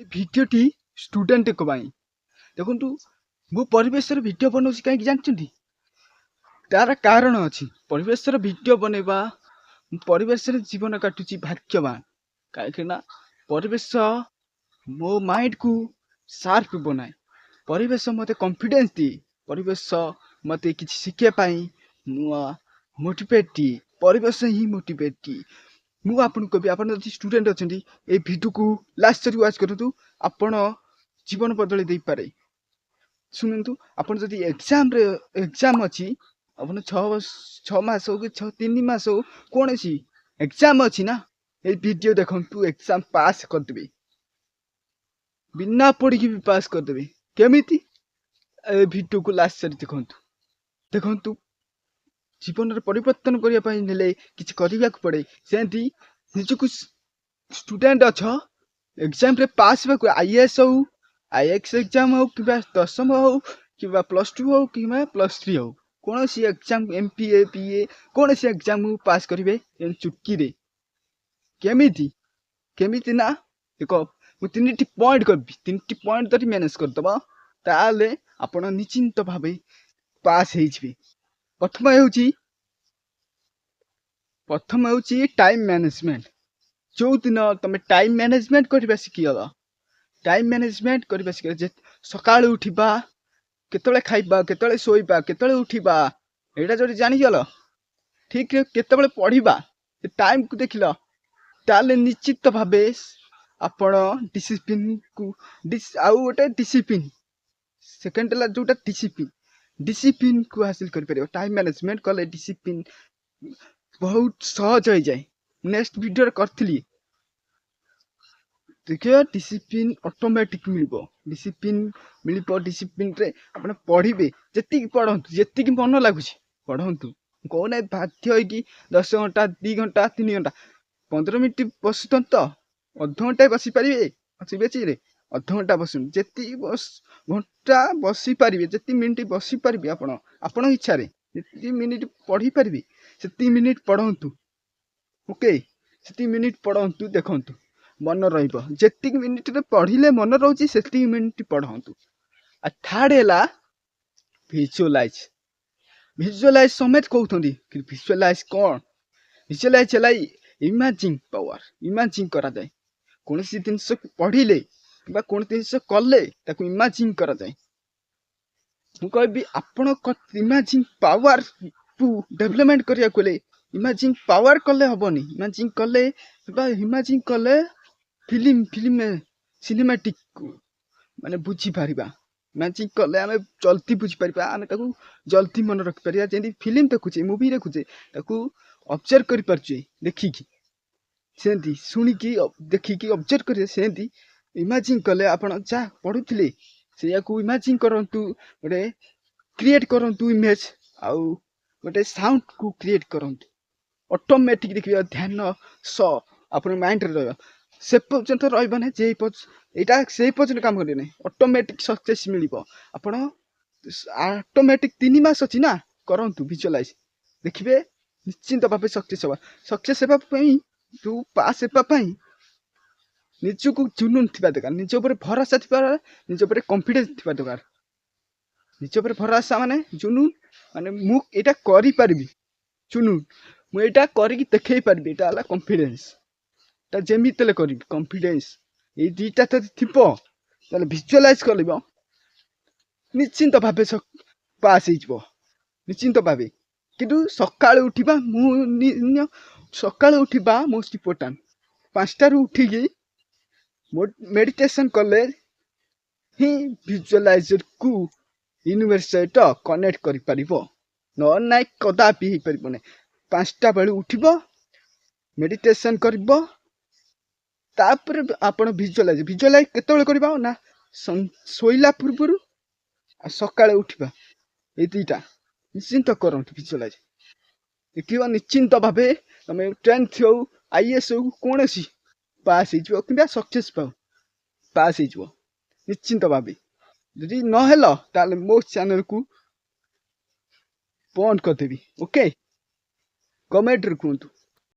ए भिडियोटी student को भाई देखु मु परिवेश भिडियो बनाऊँ कहीं जानते तार कारण अच्छी परिवेश भिडियो बनवा परिवेश जीवन काटुची भाग्यवान कहीं परिवेश मो माइंड को शार्प बनाए परिवेश मत कॉन्फिडेंस दिए परिवेश मत किसी शिखापी नुआ मोटिवेट दिए परिवेश ही मोटिवेट दिए मुझे आपन कवि आप स्टूडेंट अच्छा ये भिडियो को लास्ट तक वाच करूँ आपण जीवन बदल दे पारे शुणु आप एग्जाम अच्छी अपन 6 मास हो कि 3 मास हो कौन सी एग्जाम अच्छी ना ये वीडियो देखु एग्जाम पास करदे बिना पढ़ी भी पास करदे केमी वीडियो को लास्ट सारी देखु जीवन परिवर्तन करने किसी करने पड़े से निजक स्टूडेंट अच्छ एग्जाम रे पास होगा आईएएस हो आईएएस एग्जाम हो कि 10वीं हो कि +2 हो कि +3 हो कौन सी एग्जाम एमपीए पीए कौन सी एग्जाम पास करेंगे चुटकी रे केमिति ना देख मुझे 3टी पॉइंट करी 3टी पॉइंट धरी मैनेज करदब ताले आपण निश्चिंत भाव पास हो प्रथम हूँ टाइम मैनेजमेंट जो दिन तुम टाइम मैनेजमेंट करवा शिखीगल टाइम मैनेजमेंट करवा शिखीगल सका उठा केतले खाइबा केतले शोइबा केतले उठिबा एटा जो जानिगल ठीक केतले पढ़िबा टाइम को देखिल ताले निश्चित भावे आपण डिसिप्लिन को आउ गोटे डिसिप्लिन सेकेंड जोटा डिसिप्लिन को हासिल कर पारे टाइम मैनेजमेंट कले डिसिप्लिन बहुत सहज हो जाए नेक्स्ट वीडियो करी देखिए डिसिप्लिन ऑटोमेटिक मिल डिसिप्लिन रे आपने पढ़े जी पढ़ंतु जी मन लगुच पढ़ंतु कौन बाध्य होगी 10 घंटा 2 घंटा 3 घंटा 15 मिनट बसुन तो अध घंटा बसी पारे बचे अध घंटा बसुन जी घंटा बसी पारे जी मिनिट बसी पारे आपण इच्छा जी मिनिट पढ़ी पारे से मिनिट पढ़ंतु ओके से मिनिट पढ़ंतु देखंतु मन रही मिनिट पढ़ले मन रोचे से मिनिट पढ़ंतु आ थर्ड है विजुअलाइज समेत कहते विजुअलाइज कौन विजुअलाइज है इमेजिन पावर इमेजिन करा जाए कौन सी जिनस पढ़ले कि कौन जिनस कले इमेजिन करा जाए मुझे आपण इमेजिन पावर को डेवलपमेंट करने को इमेजिन पावर कले हेनी इमेजिन कले फिल्म सिनेमेटिक माने बुझी पारिबा इमेजिन कले आम जल्दी बुझी पारिबा आम जल्दी मन रखि पारिबा जेंति फिल्म देखुचे मूवी देखुचे ऑब्जर्व करि पारछे देखिकी सेंती सुनिकी देखिकी ऑब्जर्व करिए सेंती इमेजिन कले आपण जा पढुथिले सेया को इमेजिन करंतु गोटे क्रिएट करंतु इमेज आउ गोटे साउंड को क्रिएट करंतु ऑटोमेटिक देखिए ध्यान स अपन माइंड रे रहबा से पर्यंत रहा ना जे यहाँ से पर्यंत काम करें ऑटोमेटिक सक्सेस मिल आपण ऑटोमेटिक 3 मास अच्छी ना करंतु विजुअलाइज देखिए निश्चिंत भाव सक्सेस जो पास होगापी निजक जुनून थी दरकार निज भरोसा थी निज कॉन्फिडेंस थी दरकार निज भरोसा माने जुनून माने मुझे करी जुनून मुझे करके देखे पारि यहाँ कॉन्फिडेंस जमी कर कॉन्फिडेंस ये दुईटा थी विजुअलाइज कर निश्चिंत भाव पास हो निश्चिंत भाव कि सका उठा सका उठा मोस्ट इम्पोर्टाट 5टार उठिकी मेडिटेशन कले ही विजुअलाइजर को यूनिवर्स सहित कनेक्ट कर ना कदापि हो पार 5टा बेलू उठब मेडिटेशन कर आपण विजुअलाइज केतବେଳେ करबा ना सोइला पूर्व सका उठा ये दुईटा निश्चिंत करंतु विजुअलाइज देखिए निश्चिंत भाव तुम 10th हो आईएएस हो कौन सी पास हो कि सक्सेस पास हो निश्चिंत भाव जदि नहेल ताले मो चैनल को बंद करदेवी ओके कमेंट रे कहतु।